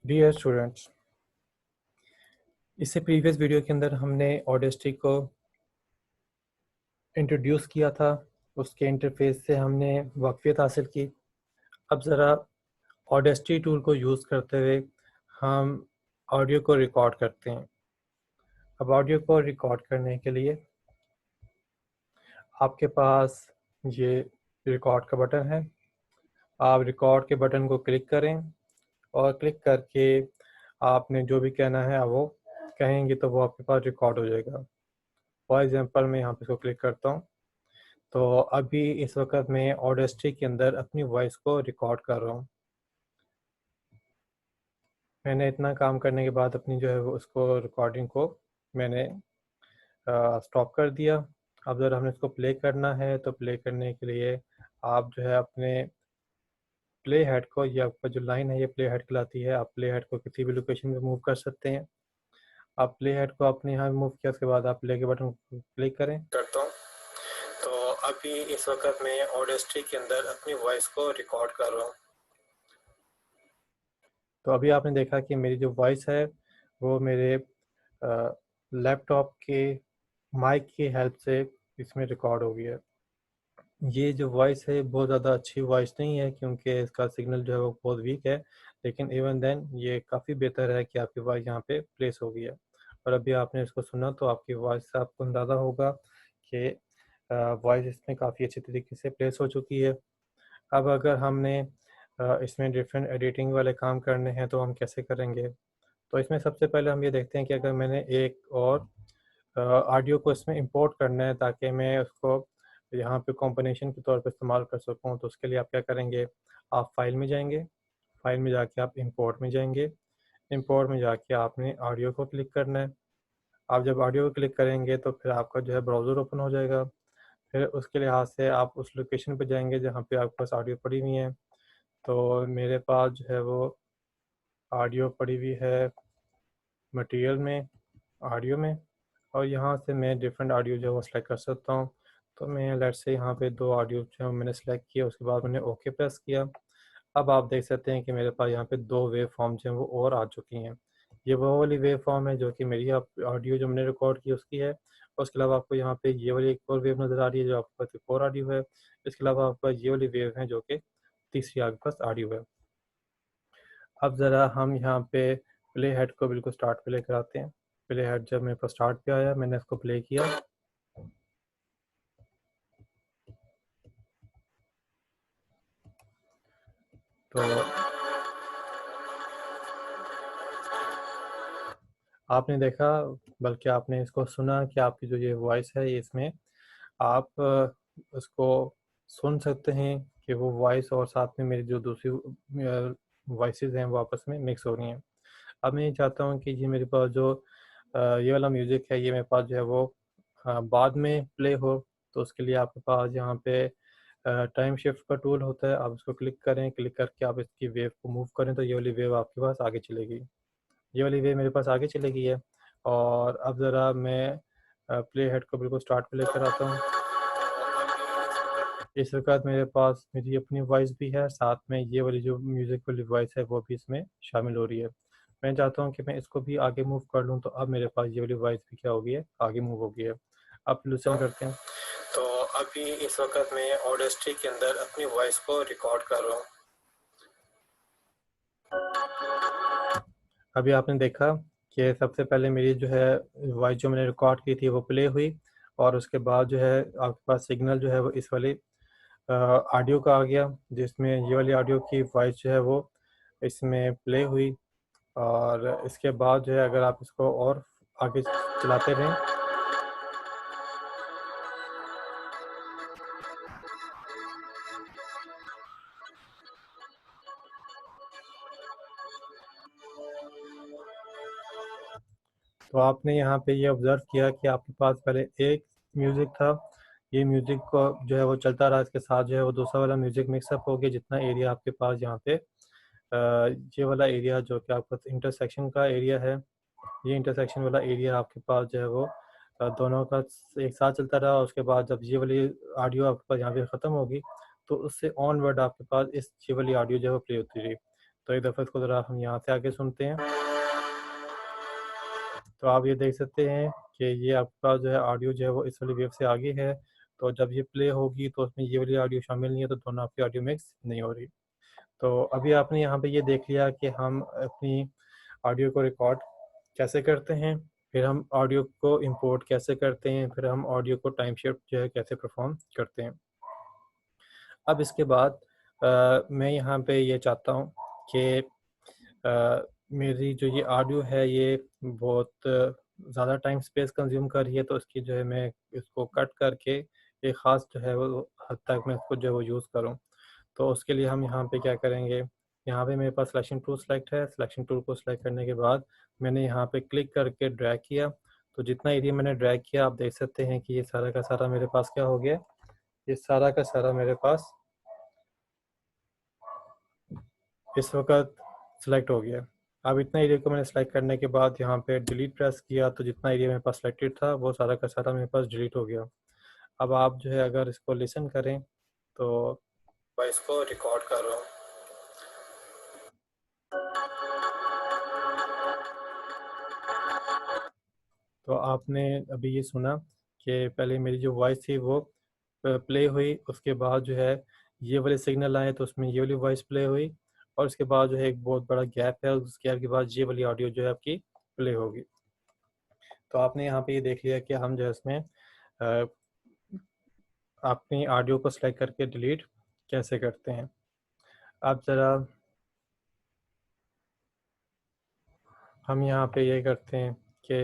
Dear students, इससे previous video के अंदर हमने ऑडेस्टी को इंट्रोड्यूस किया था। उसके इंटरफेस से हमने वाकफियत हासिल की। अब ज़रा ऑडेस्टी टूल को यूज़ करते हुए हम ऑडियो को रिकॉर्ड करते हैं। अब ऑडियो को रिकॉर्ड करने के लिए आपके पास ये रिकॉर्ड का बटन है। आप रिकॉर्ड के बटन को क्लिक करें और क्लिक करके आपने जो भी कहना है वो कहेंगे तो वो आपके पास रिकॉर्ड हो जाएगा। फॉर एग्जांपल मैं यहाँ पे इसको क्लिक करता हूँ तो अभी इस वक्त मैं ऑडेस्टी के अंदर अपनी वॉइस को रिकॉर्ड कर रहा हूँ। मैंने इतना काम करने के बाद अपनी जो है वो उसको रिकॉर्डिंग को मैंने स्टॉप कर दिया। अब ज़रा हमने इसको प्ले करना है तो प्ले करने के लिए आप जो है अपने प्ले हेड को, ये आपका जो लाइन है ये प्ले हेड कहलाती है। आप प्ले हेड को किसी भी लोकेशन पे मूव कर सकते हैं। आप प्ले हेड को अपने यहाँ मूव किया, उसके बाद आप प्ले के बटन को क्लिक करें। करता हूँ तो अभी इस वक्त मैं ऑडेस्टी के अंदर अपनी वॉइस को रिकॉर्ड कर रहा हूँ। तो अभी आपने देखा कि मेरी जो वॉइस है वो मेरे लैपटॉप के माइक की हेल्प से इसमें रिकॉर्ड हो गई है। ये जो वॉइस है बहुत ज़्यादा अच्छी वॉइस नहीं है क्योंकि इसका सिग्नल जो है वो बहुत वीक है, लेकिन इवन देन ये काफ़ी बेहतर है कि आपकी वॉइस यहाँ पे प्लेस हो गई है। और अभी आपने इसको सुना तो आपकी वॉइस से आपको अंदाज़ा होगा कि वॉइस इसमें काफ़ी अच्छी तरीके से प्लेस हो चुकी है। अब अगर हमने इसमें डिफरेंट एडिटिंग वाले काम करने हैं तो हम कैसे करेंगे? तो इसमें सबसे पहले हम ये देखते हैं कि अगर मैंने एक और ऑडियो को इसमें इंपोर्ट करना है ताकि मैं उसको यहाँ पे कॉम्बिनेशन के तौर पे इस्तेमाल कर सकूँ, तो उसके लिए आप क्या करेंगे? आप फाइल में जाएंगे, फाइल में जाके आप इंपोर्ट में जाएंगे, इंपोर्ट में जाके आपने ऑडियो को क्लिक करना है। आप जब ऑडियो को क्लिक करेंगे तो फिर आपका जो है ब्राउज़र ओपन हो जाएगा। फिर उसके लिहाज से आप उस लोकेशन पे जाएंगे जहाँ पे आपके पास ऑडियो पड़ी हुई है। तो मेरे पास जो है वो ऑडियो पड़ी हुई है मटेरियल में, ऑडियो में, और यहाँ से मैं डिफरेंट ऑडियो जो है वो सिलेक्ट कर सकता हूँ। तो मैं लेट्स से यहाँ पे 2 ऑडियो जो है मैंने सेलेक्ट किया, उसके बाद मैंने ओके प्रेस किया। अब आप देख सकते हैं कि मेरे पास यहाँ पे 2 वेव फॉर्म जो हैं वो और आ चुकी हैं। ये वो वाली वेव फॉर्म है जो कि मेरी ऑडियो जो मैंने रिकॉर्ड की उसकी है। उसके अलावा आपको यहाँ पे ये वाली एक और वेव नज़र आ रही है जो आपके पास एक और ऑडियो है। इसके अलावा आपके पास ये वाली वेव है जो कि तीसरी आपके पास ऑडियो है। अब ज़रा हम यहाँ पे प्ले हेड को बिल्कुल स्टार्ट पे लेकर आते हैं। प्ले हेड जब मेरे पास स्टार्ट पे आया मैंने इसको प्ले किया तो आपने देखा, बल्कि आपने इसको सुना कि आपकी जो ये वॉइस है ये इसमें आप उसको सुन सकते हैं कि वो वॉइस और साथ में मेरी जो दूसरी वॉइसेस हैं वो आपस में मिक्स हो रही हैं। अब मैं ये चाहता हूँ कि ये मेरे पास जो ये वाला म्यूज़िक है ये मेरे पास जो है वो बाद में प्ले हो। तो उसके लिए आपके पास यहाँ पे टाइम शिफ्ट का टूल होता है। आप उसको क्लिक करें, क्लिक करके आप इसकी वेव को मूव करें तो ये वाली वेव आपके पास आगे चलेगी। ये वाली वेव मेरे पास आगे चली गई है। और अब ज़रा मैं प्ले हेड को बिल्कुल स्टार्ट पे लेकर आता हूँ। इस वक्त मेरे पास मेरी अपनी वॉइस भी है, साथ में ये वाली जो म्यूज़िक वाली वॉइस है वो भी इसमें शामिल हो रही है। मैं चाहता हूँ कि मैं इसको भी आगे मूव कर लूँ, तो अब मेरे पास ये वाली वॉइस भी क्या हो गई है, आगे मूव हो गई है। अब लिसन करते हैं। तो अभी इस वक्त मैं ऑडेस्टी के अंदर अपनी वॉइस को रिकॉर्ड कर रहा हूँ। अभी आपने देखा कि सबसे पहले मेरी जो है वॉइस जो मैंने रिकॉर्ड की थी वो प्ले हुई, और उसके बाद जो है आपके पास सिग्नल जो है वो इस वाली ऑडियो का आ गया, जिसमें ये वाली ऑडियो की वॉइस जो है वो इसमें प्ले हुई। और इसके बाद जो है अगर आप इसको और आगे चलाते रहें तो आपने यहाँ पे ये ऑब्ज़र्व किया कि आपके पास पहले एक म्यूज़िक था, ये म्यूज़िक को जो है वो चलता रहा, इसके साथ जो है वो दूसरा वाला म्यूज़िक मिक्सअप हो गया। जितना एरिया आपके पास यहाँ पे ये वाला एरिया जो कि आपका इंटरसेक्शन का एरिया है, ये इंटरसेक्शन वाला एरिया आपके पास जो है वो दोनों का एक साथ चलता रहा। उसके बाद जब ये वाली ऑडियो आपके पास यहाँ पे ख़त्म होगी तो उससे ऑनवर्ड आपके पास इस ये वाली ऑडियो जो है वो प्ले होती रही। तो एक दफ़ा इसको ज़रा हम यहाँ से आगे सुनते हैं। तो आप ये देख सकते हैं कि ये आपका जो है ऑडियो जो है वो इस वाली वेव से आगे है। तो जब ये प्ले होगी तो उसमें ये वाली ऑडियो शामिल नहीं है, तो दोनों आपकी ऑडियो मिक्स नहीं हो रही। तो अभी आपने यहाँ पे ये देख लिया कि हम अपनी ऑडियो को रिकॉर्ड कैसे करते हैं, फिर हम ऑडियो को इंपोर्ट कैसे करते हैं, फिर हम ऑडियो को टाइम शिफ्ट जो है कैसे परफॉर्म करते हैं। अब इसके बाद मैं यहाँ पे ये चाहता हूँ कि मेरी जो ये ऑडियो है ये बहुत ज़्यादा टाइम स्पेस कंज्यूम कर रही है, तो इसकी जो है मैं इसको कट करके एक ख़ास जो है वो हद तक मैं इसको जो है वो यूज़ करूँ। तो उसके लिए हम यहाँ पे क्या करेंगे, यहाँ पे मेरे पास सिलेक्शन टूल सेलेक्ट है। सिलेक्शन टूल को सेलेक्ट करने के बाद मैंने यहाँ पे क्लिक करके ड्रैग किया। तो जितना एरिया मैंने ड्रैग किया आप देख सकते हैं कि ये सारा का सारा मेरे पास क्या हो गया, ये सारा का सारा मेरे पास इस वक्त सिलेक्ट हो गया। अब इतना एरिया को मैंने सेलेक्ट करने के बाद यहाँ पे डिलीट प्रेस किया, तो जितना एरिया मेरे पास सिलेक्टेड था वो सारा का सारा मेरे पास डिलीट हो गया। अब आप जो है अगर इसको लिसन करें तो वॉइस को रिकॉर्ड कर रहा हूँ। तो आपने अभी ये सुना कि पहले मेरी जो वॉइस थी वो प्ले हुई, उसके बाद जो है ये वाले सिग्नल आए तो उसमें ये वाली वॉइस प्ले हुई, और उसके बाद जो है एक बहुत बड़ा गैप है, उस गैप के बाद ये वाली ऑडियो जो है आपकी प्ले होगी। तो आपने यहाँ पे ये देख लिया कि हम जो है इसमें अपनी ऑडियो को सेलेक्ट करके डिलीट कैसे करते हैं। अब ज़रा हम यहाँ पे ये करते हैं कि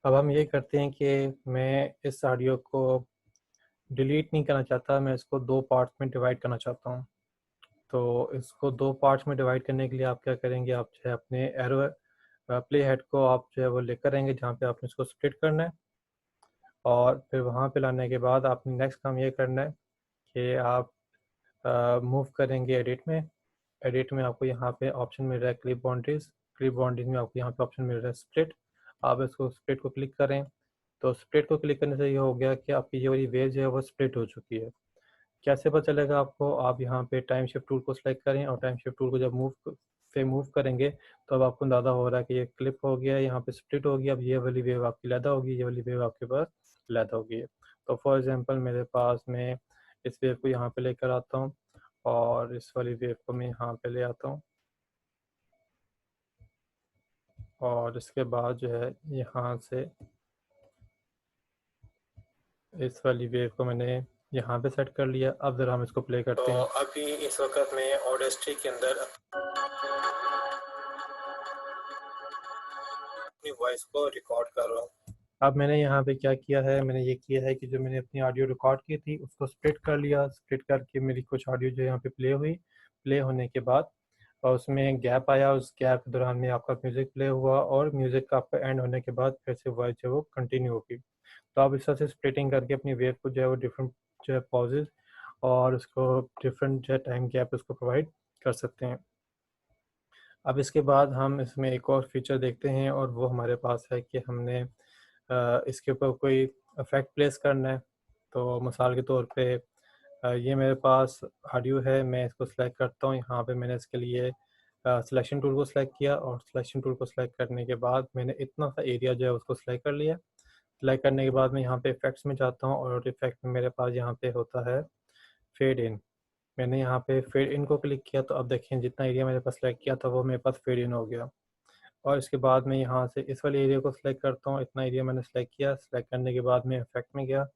अब हम ये करते हैं कि मैं इस ऑडियो को डिलीट नहीं करना चाहता, मैं इसको 2 पार्ट्स में डिवाइड करना चाहता हूँ। तो इसको 2 पार्ट्स में डिवाइड करने के लिए आप क्या करेंगे, आप जो है अपने एरो प्ले हेड को आप जो है वो लेकर आएँगे जहाँ पे आपने इसको स्प्लिट करना है, और फिर वहाँ पे लाने के बाद आपने नेक्स्ट काम ये करना है कि आप मूव करेंगे एडिट में। एडिट में आपको यहाँ पे ऑप्शन मिल रहा है क्लिप बाउंड्रीज। क्लिप बाउंड्रीज में आपको यहाँ पे ऑप्शन मिल रहा है स्प्लिट। आप इसको स्प्लिट को क्लिक करें। तो स्प्लिट को क्लिक करने से ये हो गया कि आपकी ये वाली वेव जो है वो स्प्लिट हो चुकी है। कैसे पता चलेगा आपको, आप यहाँ पे टाइम शिफ्ट टूल को सेलेक्ट करें, और टाइम शिफ्ट टूल को जब मूव करेंगे तो अब आपको अंदाज़ा हो रहा है कि ये क्लिप हो गया, यहाँ पे स्प्लिट हो गया। अब ये वाली वेव आपकी लैदा होगी, ये वाली वेव आपके पास लैदा होगी। तो फॉर एग्जांपल मेरे पास मैं इस वेव को यहाँ पे लेकर आता हूँ, और इस वाली वेव को मैं यहाँ पे ले आता हूँ, और इसके बाद जो है यहाँ से इस वाली वेव को मैंने यहाँ पे सेट कर लिया। अब ज़रा हम इसको प्ले करते हैं। तो अभी इस वक्त मैं ऑडेस्ट्री के अंदर अपनी वॉइस को रिकॉर्ड कर रहा हूँ। अब मैंने यहाँ पे क्या किया है, मैंने ये किया है कि जो मैंने अपनी ऑडियो रिकॉर्ड की थी उसको स्प्लिट कर लिया। स्प्लिट करके मेरी कुछ ऑडियो जो यहाँ पे प्ले हुई, प्ले होने के बाद और उसमें गैप आया, उस गैप के दौरान में आपका म्यूज़िक प्ले हुआ, और म्यूज़िक का आपका एंड होने के बाद फिर से वॉइस जो है वो कंटिन्यू होगी। तो आप इस तरह से स्प्लिटिंग करके अपनी वेव को जो है वो डिफरेंट जो है पॉजेज और उसको डिफरेंट जो है टाइम गैप उसको प्रोवाइड कर सकते हैं। अब इसके बाद हम इसमें एक और फीचर देखते हैं, और वो हमारे पास है कि हमने इसके ऊपर कोई इफ़ेक्ट प्लेस करना है। तो मिसाल के तौर पे ये मेरे पास ऑडियो है, मैं इसको सेलेक्ट करता हूँ। यहाँ पे मैंने इसके लिए सिलेक्शन टूल को सेलेक्ट किया, और सिलेक्शन टूल को सेलेक्ट करने के बाद मैंने इतना सा एरिया जो है उसको सेलेक्ट कर लिया। सेलेक्ट करने के बाद मैं यहाँ पे इफ़ेक्ट्स में जाता हूँ, और इफ़ेक्ट में मेरे पास यहाँ पे होता है फेड इन। मैंने यहाँ पे फेड इन को क्लिक किया, तो अब देखें जितना एरिया मेरे पास सेलेक्ट किया था वो मेरे पास फेड इन हो गया। और इसके बाद मैं यहाँ से इस वाले एरिया को सिलेक्ट करता हूँ। इतना एरिया मैंने सेलेक्ट किया। सेलेक्ट करने के बाद मैं इफेक्ट में गया।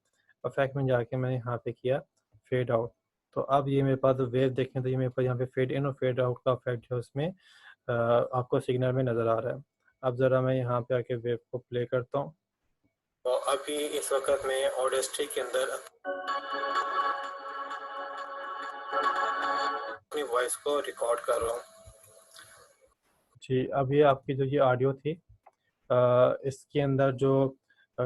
इफेक्ट में जाके मैंने यहाँ पे किया फेड आउट। तो अब ये मेरे पास वेव देखें तो ये मेरे पास यहाँ पे फेड इन और फेड आउट का इफेक्ट जो है उसमें आपको सिग्नल में नज़र आ रहा है। अब ज़रा मैं यहाँ पे आके वेव को प्ले करता हूँ। तो अभी इस वक्त मैं ऑडेस्ट्री के अंदर अपनी वॉइस को रिकॉर्ड कर रहा हूँ। जी, अब ये आपकी जो ये ऑडियो थी इसके अंदर जो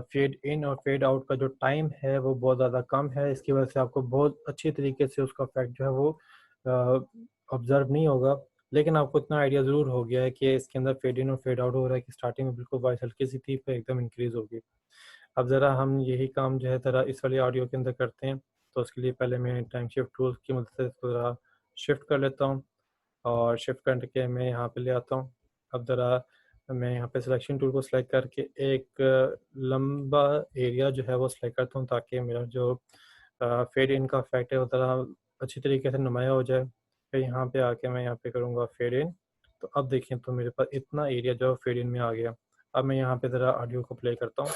फेड इन और फेड आउट का जो टाइम है वो बहुत ज़्यादा कम है। इसकी वजह से आपको बहुत अच्छी तरीके से उसका इफेक्ट जो है वो ऑब्जर्व नहीं होगा, लेकिन आपको इतना आइडिया ज़रूर हो गया है कि इसके अंदर फेड इन और फेड आउट हो रहा है कि स्टार्टिंग में बिल्कुल वॉइस हल्की सी थी, फिर एकदम इंक्रीज़ होगी। अब ज़रा हम यही काम जो है ज़रा इस वाली ऑडियो के अंदर करते हैं। तो उसके लिए पहले मैं टाइम शिफ्ट टूल की मदद से इसको ज़रा शिफ्ट कर लेता हूँ और शिफ्ट करके मैं यहाँ पे ले आता हूँ। अब ज़रा मैं यहाँ पे सिलेक्शन टूल को सेलेक्ट करके एक लंबा एरिया जो है वो सेलेक्ट करता हूँ, ताकि मेरा जो फेड इन का इफेक्ट है वो ज़रा अच्छी तरीके से नुमाया हो जाए। फिर यहाँ पे आके मैं यहाँ पे करूँगा फेड इन। तो अब देखिए तो मेरे पास इतना एरिया जो है फेड इन में आ गया। अब मैं यहाँ पे ज़रा ऑडियो को प्ले करता हूँ।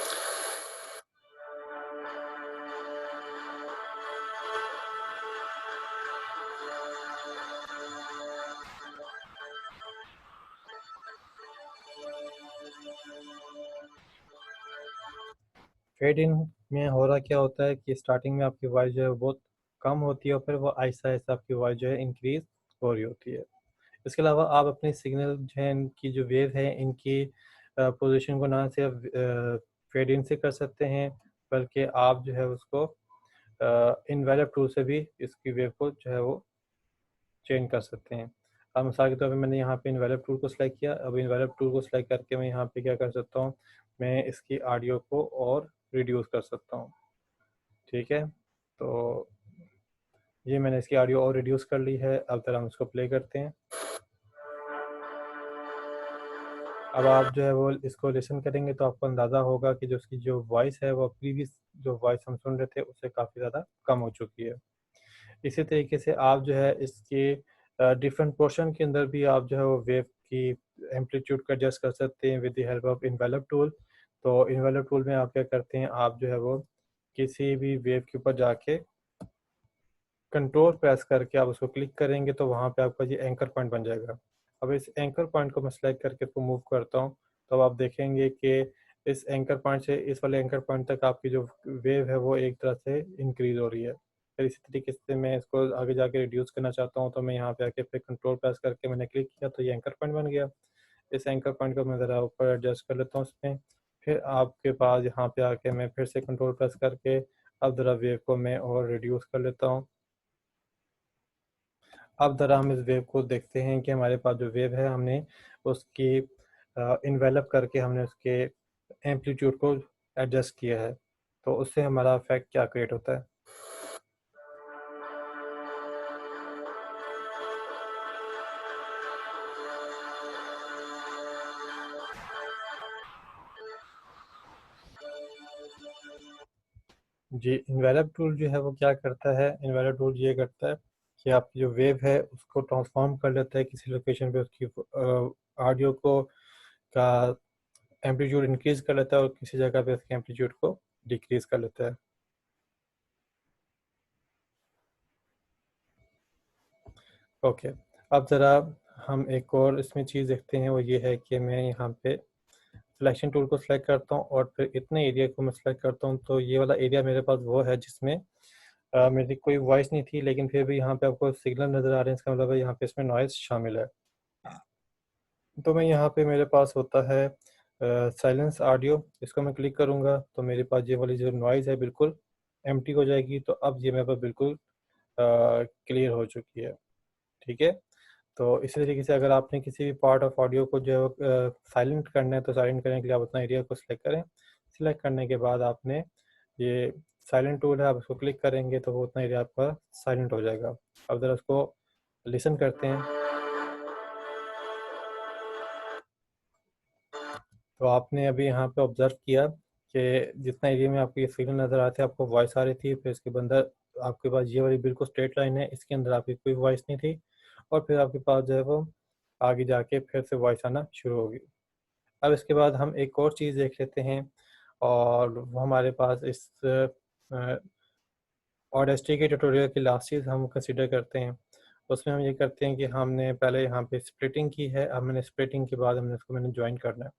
फेड इन में हो रहा क्या होता है कि स्टार्टिंग में आपकी वॉइस जो है वो बहुत कम होती है और फिर वो आहिस्ता आहिस्ता आपकी वॉइस जो है इंक्रीज हो रही होती है। इसके अलावा आप अपने सिग्नल जो है इनकी जो वेव है इनकी पोजीशन को ना सिर्फ फेड इन से कर सकते हैं, बल्कि आप जो है उसको इनवेलप टूल से भी इसकी वेव को जो है वो चेंज कर सकते हैं। अब मिसाल के तौर पे मैंने यहाँ पे इनवेलप टूल को सिलेक्ट किया। अब इनवेलप टूल को सिलेक्ट करके मैं यहाँ पे क्या कर सकता हूँ, मैं इसकी ऑडियो को और रिड्यूस कर सकता हूँ। ठीक है, तो ये मैंने इसकी ऑडियो और रिड्यूस कर ली है। अब ज़रा हम इसको प्ले करते हैं। अब आप जो है वो इसको लिसन करेंगे तो आपको अंदाज़ा होगा कि जो उसकी जो वॉइस है वो प्रीवियस जो वॉइस हम सुन रहे थे उससे काफ़ी ज़्यादा कम हो चुकी है। इसी तरीके से आप जो है इसके डिफरेंट पोर्शन के अंदर भी आप जो है वो वेव की एम्पलीट्यूड को एडजस्ट कर सकते हैं with the help of envelope tool. तो इनवेलप टूल में आप क्या करते हैं, आप जो है वो किसी भी वेव के ऊपर जाके कंट्रोल प्रेस करके आप उसको क्लिक करेंगे तो वहाँ पे आपका ये एंकर पॉइंट बन जाएगा। अब इस एंकर पॉइंट को मैं सेलेक्ट करके इसको मूव करता हूँ, तो अब आप देखेंगे कि इस एंकर पॉइंट से इस वाले एंकर पॉइंट तक आपकी जो वेव है वो एक तरह से इंक्रीज़ हो रही है। फिर इसी तरीके से मैं इसको आगे जाके रिड्यूस करना चाहता हूँ, तो मैं यहाँ पे आके फिर कंट्रोल प्रेस करके मैंने क्लिक किया तो ये एंकर पॉइंट बन गया। इस एंकर पॉइंट को मैं ज़रा ऊपर एडजस्ट कर लेता हूँ इसमें। फिर आपके पास यहाँ पे आके मैं फिर से कंट्रोल प्रेस करके अब ज़रा वेव को मैं और रिड्यूस कर लेता हूँ। अब ज़रा हम इस वेव को देखते हैं कि हमारे पास जो वेव है हमने उसकी इन्वेलप करके हमने उसके एम्पलीट्यूड को एडजस्ट किया है, तो उससे हमारा इफेक्ट क्या क्रिएट होता है। जी, इन्वेलप टूल जो है वो क्या करता है, इन्वेलप टूल ये करता है कि आपकी जो वेव है उसको ट्रांसफॉर्म कर लेता है किसी लोकेशन पे, उसकी ऑडियो को का एम्पलीट्यूड इंक्रीज़ कर लेता है और किसी जगह पे उसके एम्पलीट्यूड को डिक्रीज़ कर लेता है। ओके, अब ज़रा हम एक और इसमें चीज़ देखते हैं, वो ये है कि मैं यहाँ पे सिलेक्शन टूल को सिलेक्ट करता हूँ और फिर इतने एरिया को मैं सिलेक्ट करता हूँ, तो ये वाला एरिया मेरे पास वो है जिसमें मेरी कोई वॉइस नहीं थी, लेकिन फिर भी यहाँ पे आपको सिग्नल नज़र आ रहे हैं, इसका मतलब है यहाँ पे इसमें नॉइज़ शामिल है। तो मैं यहाँ पे मेरे पास होता है साइलेंस ऑडियो, इसको मैं क्लिक करूँगा तो मेरे पास ये वाली जो नॉइज़ है बिल्कुल एम्प्टी हो जाएगी। तो अब ये मेरे पास बिल्कुल क्लियर हो चुकी है। ठीक है, तो इसी तरीके से अगर आपने किसी भी पार्ट ऑफ ऑडियो को जो है साइलेंट करना है तो साइलेंट करने के लिए आप उतना एरिया को सिलेक्ट करें। सिलेक्ट करने के बाद आपने ये साइलेंट टूल है, आप उसको क्लिक करेंगे तो वो उतना एरिया आपका साइलेंट हो जाएगा। अब ज़रा उसको लिसन करते हैं। तो आपने अभी यहाँ पे ऑब्ज़र्व किया कि जितना एरिया में आपको ये सिग्नल नज़र आते हैं, आपको वॉइस आ रही थी, फिर इसके अंदर आपके पास ये वाली बिल्कुल स्ट्रेट लाइन है, इसके अंदर आपकी कोई वॉइस नहीं थी और फिर आपके पास जो है वो आगे जाके फिर से वॉइस आना शुरू होगी। अब इसके बाद हम एक और चीज़ देख लेते हैं और वो हमारे पास इस ऑडेस्टी के ट्यूटोरियल की लास्ट चीज़ हम कंसीडर करते हैं। उसमें हम ये करते हैं कि हमने पहले यहाँ पे स्प्लिटिंग की है, अब मैंने स्प्लिटिंग के बाद मैंने जॉइन करना है।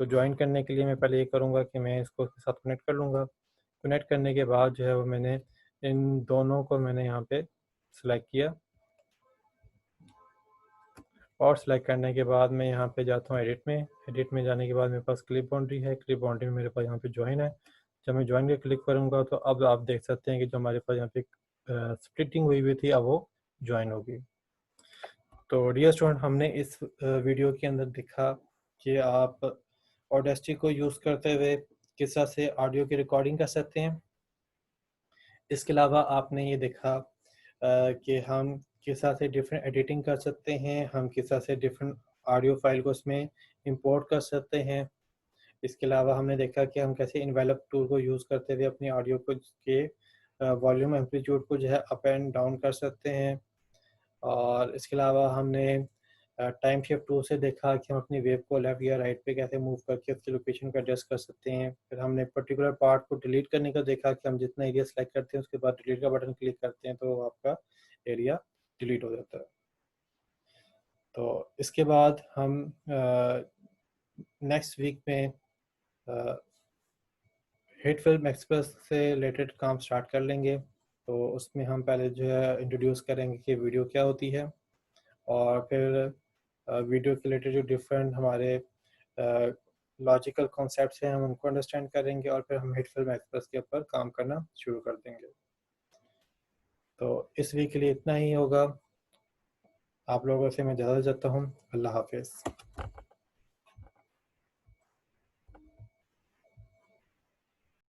तो जॉइन करने के लिए मैं पहले ये करूँगा कि मैं इसको उसके साथ कनेक्ट कर लूँगा। कनेक्ट करने के बाद जो है वो मैंने इन दोनों को मैंने यहाँ पे सेलेक्ट किया पार्ट सेलेक्ट करने के बाद मैं यहाँ पे जाता हूँ एडिट में। एडिट में जाने के बाद मेरे पास क्लिप बाउंड्री है, क्लिप बाउंड्री में मेरे पास यहाँ पे ज्वाइन है। जब मैं ज्वाइन पे क्लिक करूँगा तो अब आप देख सकते हैं कि जो हमारे पास यहाँ पे स्प्लिटिंग हुई थी अब वो ज्वाइन होगी। तो डियर स्टूडेंट, हमने इस वीडियो के अंदर देखा कि आप ऑडेसिटी को यूज़ करते हुए किस तरह से ऑडियो की रिकॉर्डिंग कर सकते हैं। इसके अलावा आपने ये देखा कि हम किस तरह से डिफरेंट एडिटिंग कर सकते हैं, हम किस तरह से डिफरेंट ऑडियो फाइल को उसमें इंपोर्ट कर सकते हैं। इसके अलावा हमने देखा कि हम कैसे इनवेलप टूल को यूज़ करते हुए अपनी ऑडियो को के वॉल्यूम एम्पलीट्यूड को जो है अप एंड डाउन कर सकते हैं। और इसके अलावा हमने टाइम शिफ्ट टूल से देखा कि हम अपनी वेव को लेफ्ट या राइट पे कैसे मूव करके उसकी लोकेशन को एडजस्ट कर सकते हैं। फिर हमने पर्टिकुलर पार्ट को डिलीट करने का देखा कि हम जितना एरिया सेलेक्ट करते हैं उसके बाद डिलीट का बटन क्लिक करते हैं तो आपका एरिया डिलीट हो जाता है। तो इसके बाद हम नेक्स्ट वीक में हिट फिल्म एक्सप्रेस से रिलेटेड काम स्टार्ट कर लेंगे। तो उसमें हम पहले जो है इंट्रोड्यूस करेंगे कि वीडियो क्या होती है, और फिर वीडियो के रिलेटेड जो डिफरेंट हमारे लॉजिकल कॉन्सेप्ट्स हैं हम उनको अंडरस्टैंड करेंगे, और फिर हम हिट फिल्म एक्सप्रेस के ऊपर काम करना शुरू कर देंगे। तो इस वीक के लिए इतना ही होगा। आप लोगों से मैं इजाज़त चाहता हूँ। अल्लाह हाफिज़।